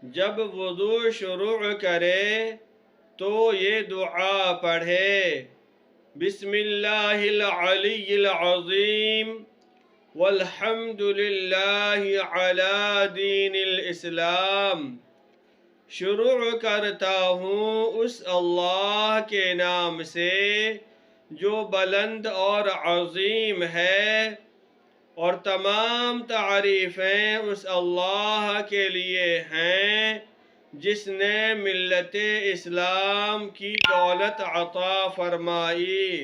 جب وضو شروع کرے تو یہ دعا پڑھے: بسم اللہ العلی العظیم والحمد للہ علی دین الاسلام۔ شروع کرتا ہوں اس اللہ کے نام سے جو بلند اور عظیم ہے، اور تمام تعریفیں اس اللہ کے لیے ہیں جس نے ملت اسلام کی دولت عطا فرمائی۔